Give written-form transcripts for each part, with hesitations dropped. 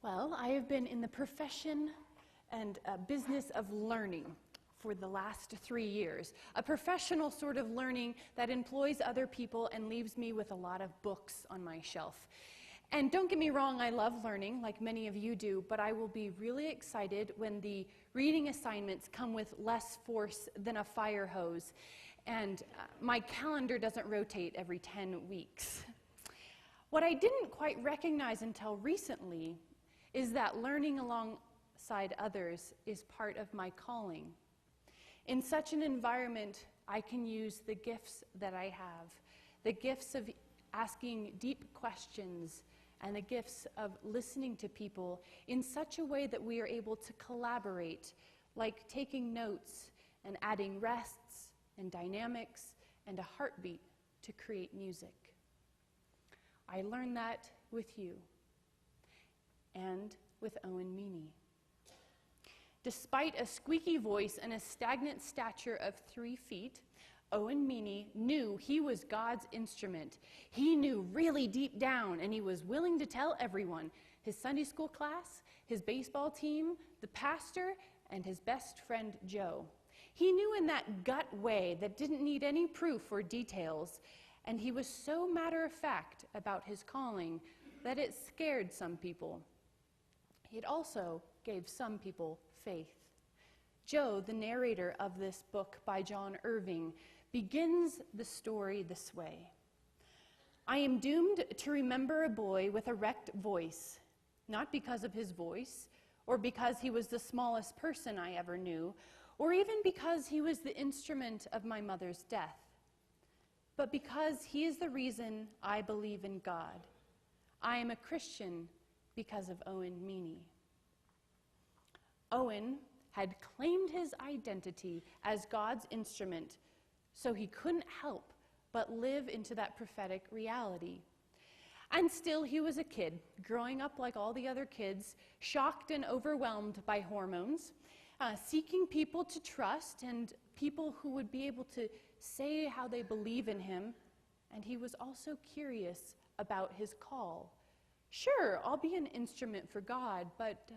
Well, I have been in the profession and business of learning for the last 3 years. A professional sort of learning that employs other people and leaves me with a lot of books on my shelf. And don't get me wrong, I love learning, like many of you do, but I will be really excited when the reading assignments come with less force than a fire hose, and my calendar doesn't rotate every 10 weeks. What I didn't quite recognize until recently is that learning alongside others is part of my calling. In such an environment, I can use the gifts that I have, the gifts of asking deep questions and the gifts of listening to people in such a way that we are able to collaborate, like taking notes and adding rests and dynamics and a heartbeat to create music. I learned that with you and with Owen Meany. Despite a squeaky voice and a stagnant stature of 3 feet, Owen Meany knew he was God's instrument. He knew really deep down, and he was willing to tell everyone, his Sunday school class, his baseball team, the pastor, and his best friend Joe. He knew in that gut way that didn't need any proof or details, and he was so matter-of-fact about his calling that it scared some people. It also gave some people faith. Joe, the narrator of this book by John Irving, begins the story this way. I am doomed to remember a boy with a wrecked voice, not because of his voice, or because he was the smallest person I ever knew, or even because he was the instrument of my mother's death, but because he is the reason I believe in God. I am a Christian because of Owen Meany. Owen had claimed his identity as God's instrument, so he couldn't help but live into that prophetic reality. And still, he was a kid, growing up like all the other kids, shocked and overwhelmed by hormones, seeking people to trust and people who would be able to say how they believe in him. And he was also curious about his call. Sure, I'll be an instrument for God, but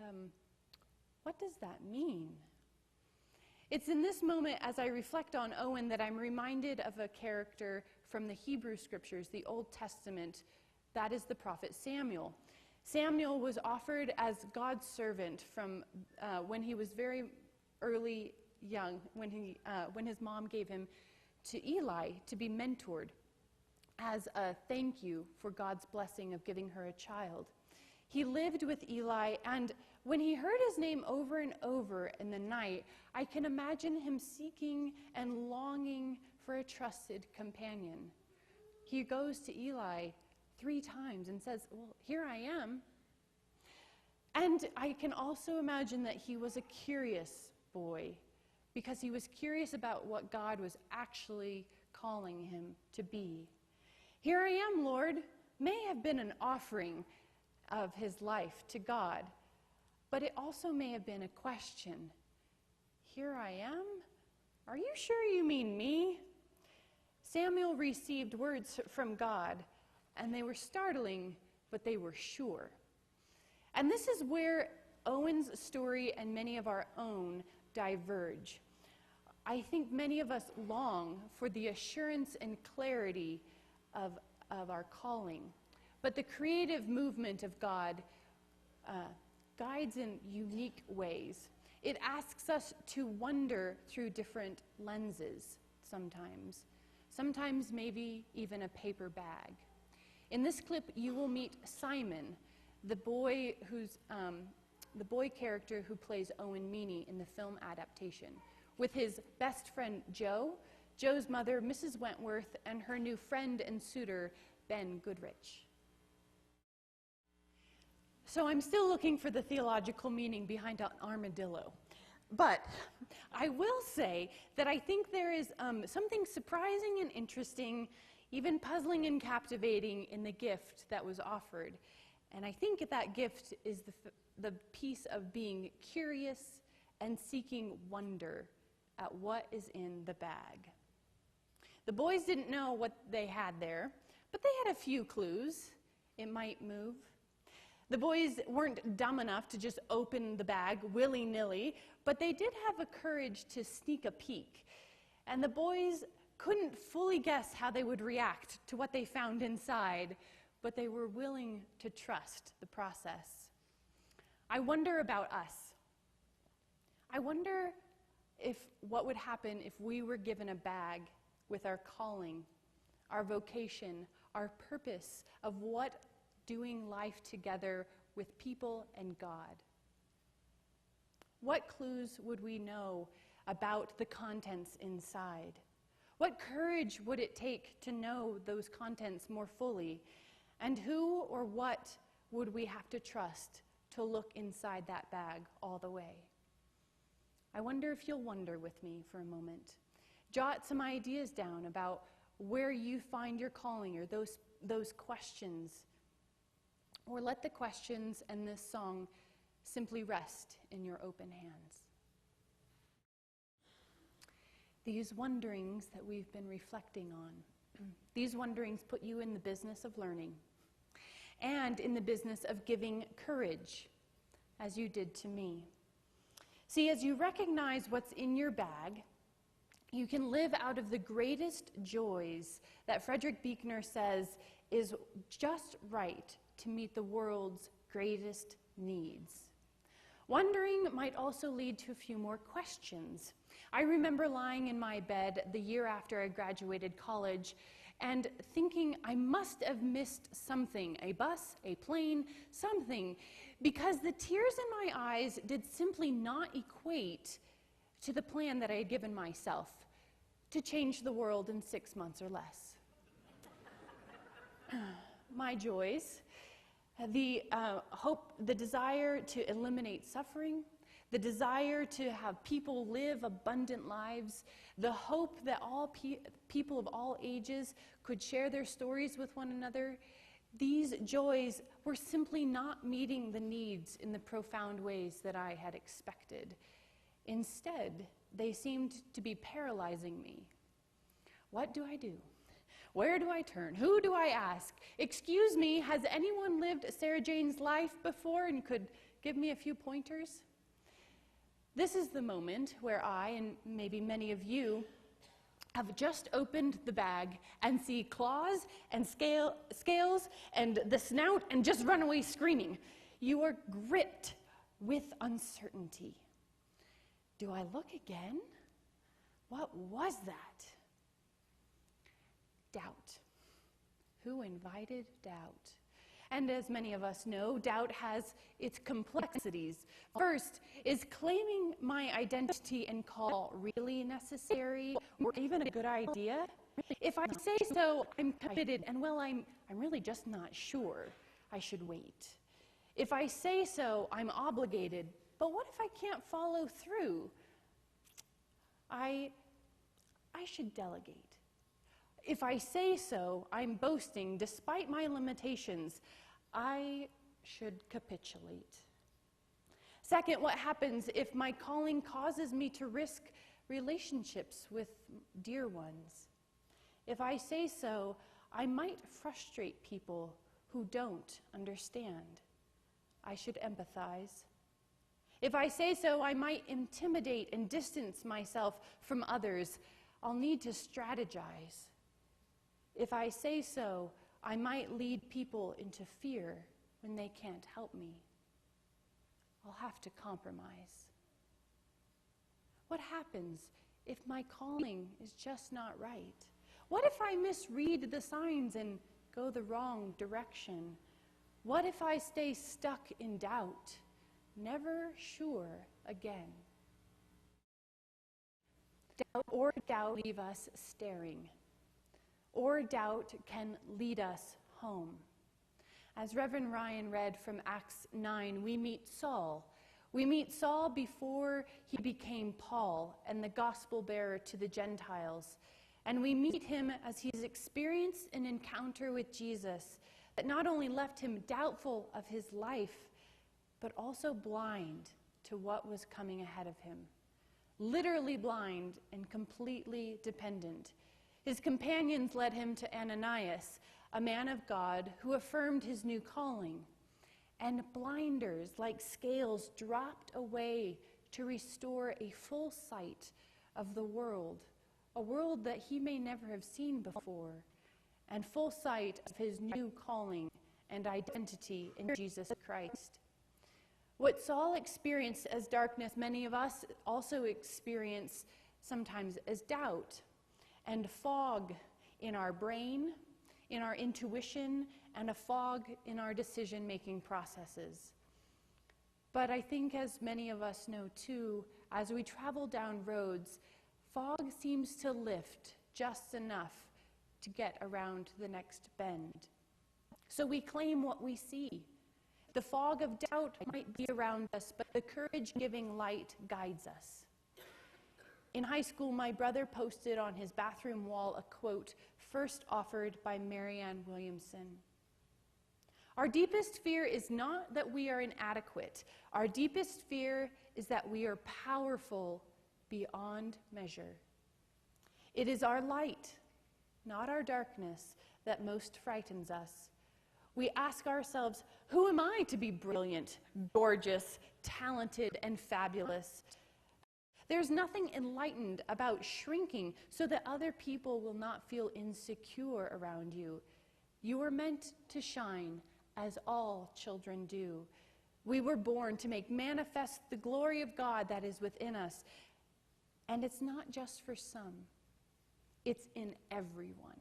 what does that mean? It's in this moment, as I reflect on Owen, that I'm reminded of a character from the Hebrew Scriptures, the Old Testament. That is the prophet Samuel. Samuel was offered as God's servant from when he was very early young, when his mom gave him to Eli to be mentored as a thank you for God's blessing of giving her a child. He lived with Eli, and when he heard his name over and over in the night, I can imagine him seeking and longing for a trusted companion. He goes to Eli 3 times and says, well, here I am. And I can also imagine that he was a curious boy, because he was curious about what God was actually calling him to be. Here I am, Lord, may have been an offering of his life to God, but it also may have been a question. Here I am? Are you sure you mean me? Samuel received words from God, and they were startling, but they were sure. And this is where Owen's story and many of our own diverge. I think many of us long for the assurance and clarity of our calling. But the creative movement of God guides in unique ways. It asks us to wonder through different lenses sometimes. Sometimes maybe even a paper bag. In this clip, you will meet Simon, the boy character who plays Owen Meany in the film adaptation, with his best friend Joe, Joe's mother, Mrs. Wentworth, and her new friend and suitor, Ben Goodrich. So I'm still looking for the theological meaning behind an armadillo. But I will say that I think there is something surprising and interesting, even puzzling and captivating in the gift that was offered. And I think that gift is the piece of being curious and seeking wonder at what is in the bag. The boys didn't know what they had there, but they had a few clues. It might move. The boys weren't dumb enough to just open the bag willy-nilly, but they did have the courage to sneak a peek. And the boys couldn't fully guess how they would react to what they found inside, but they were willing to trust the process. I wonder about us. I wonder what would happen if we were given a bag with our calling, our vocation, our purpose of what doing life together with people and God. What clues would we know about the contents inside? What courage would it take to know those contents more fully? And who or what would we have to trust to look inside that bag all the way? I wonder if you'll wonder with me for a moment. Jot some ideas down about where you find your calling, or those questions. Or let the questions and this song simply rest in your open hands. These wonderings that we've been reflecting on, these wonderings put you in the business of learning and in the business of giving courage, as you did to me. See, as you recognize what's in your bag, you can live out of the greatest joys that Frederick Buechner says is just right to meet the world's greatest needs. Wondering might also lead to a few more questions. I remember lying in my bed the year after I graduated college and thinking I must have missed something, a bus, a plane, something, because the tears in my eyes did simply not equate to the plan that I had given myself to change the world in 6 months or less. My joys, the hope, the desire to eliminate suffering, the desire to have people live abundant lives, the hope that all people of all ages could share their stories with one another, these joys were simply not meeting the needs in the profound ways that I had expected. Instead, they seemed to be paralyzing me. What do I do? Where do I turn? Who do I ask? Excuse me, has anyone lived Sarah Jane's life before and could give me a few pointers? This is the moment where I, and maybe many of you, have just opened the bag and see claws and scales and the snout and just run away screaming. You are gripped with uncertainty. Do I look again? What was that? Doubt. Who invited doubt? And as many of us know, doubt has its complexities. First, is claiming my identity and call really necessary or even a good idea? If I say so, I'm committed, and well, I'm really just not sure. I should wait. If I say so, I'm obligated. But what if I can't follow through? I should delegate. If I say so, I'm boasting. Despite my limitations, I should capitulate. Second, what happens if my calling causes me to risk relationships with dear ones? If I say so, I might frustrate people who don't understand. I should empathize. If I say so, I might intimidate and distance myself from others. I'll need to strategize. If I say so, I might lead people into fear when they can't help me. I'll have to compromise. What happens if my calling is just not right? What if I misread the signs and go the wrong direction? What if I stay stuck in doubt, never sure again? Doubt leave us staring. Or doubt can lead us home. As Reverend Ryan read from Acts 9, we meet Saul. We meet Saul before he became Paul and the gospel bearer to the Gentiles. And we meet him as he's experienced an encounter with Jesus that not only left him doubtful of his life, but also blind to what was coming ahead of him. Literally blind and completely dependent. His companions led him to Ananias, a man of God who affirmed his new calling. and blinders like scales dropped away to restore a full sight of the world, a world that he may never have seen before, and full sight of his new calling and identity in Jesus Christ. What Saul experienced as darkness, many of us also experience sometimes as doubt and fog in our brain, in our intuition, and a fog in our decision-making processes. But I think, as many of us know too, as we travel down roads, fog seems to lift just enough to get around the next bend. So we claim what we see. The fog of doubt might be around us, but the courage-giving light guides us. In high school, my brother posted on his bathroom wall a quote first offered by Marianne Williamson. Our deepest fear is not that we are inadequate. Our deepest fear is that we are powerful beyond measure. It is our light, not our darkness, that most frightens us. We ask ourselves, who am I to be brilliant, gorgeous, talented, and fabulous? There's nothing enlightened about shrinking so that other people will not feel insecure around you. You were meant to shine, as all children do. We were born to make manifest the glory of God that is within us. And it's not just for some. It's in everyone.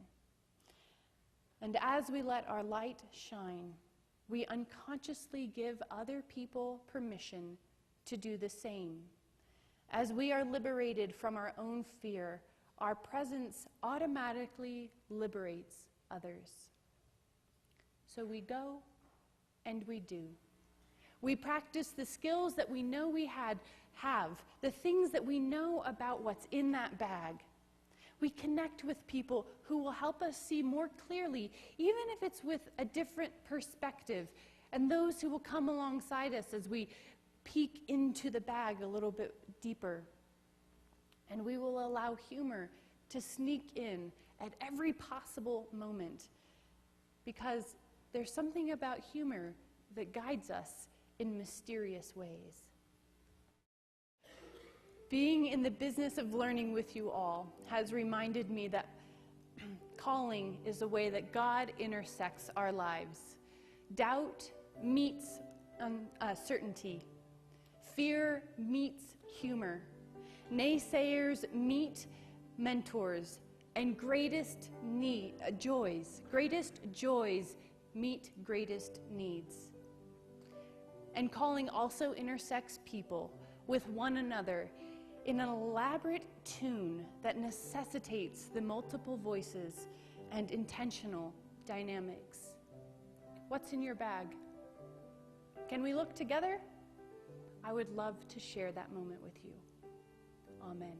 And as we let our light shine, we unconsciously give other people permission to do the same. As we are liberated from our own fear, our presence automatically liberates others. So we go and we do. We practice the skills that we know we have, the things that we know about what's in that bag. We connect with people who will help us see more clearly, even if it's with a different perspective, and those who will come alongside us as we peek into the bag a little bit deeper. And we will allow humor to sneak in at every possible moment, because there's something about humor that guides us in mysterious ways. Being in the business of learning with you all has reminded me that calling is a way that God intersects our lives. Doubt meets certainty. Fear meets humor. Naysayers meet mentors. And greatest joys meet greatest needs. And calling also intersects people with one another in an elaborate tune that necessitates the multiple voices and intentional dynamics. What's in your bag? Can we look together? I would love to share that moment with you. Amen.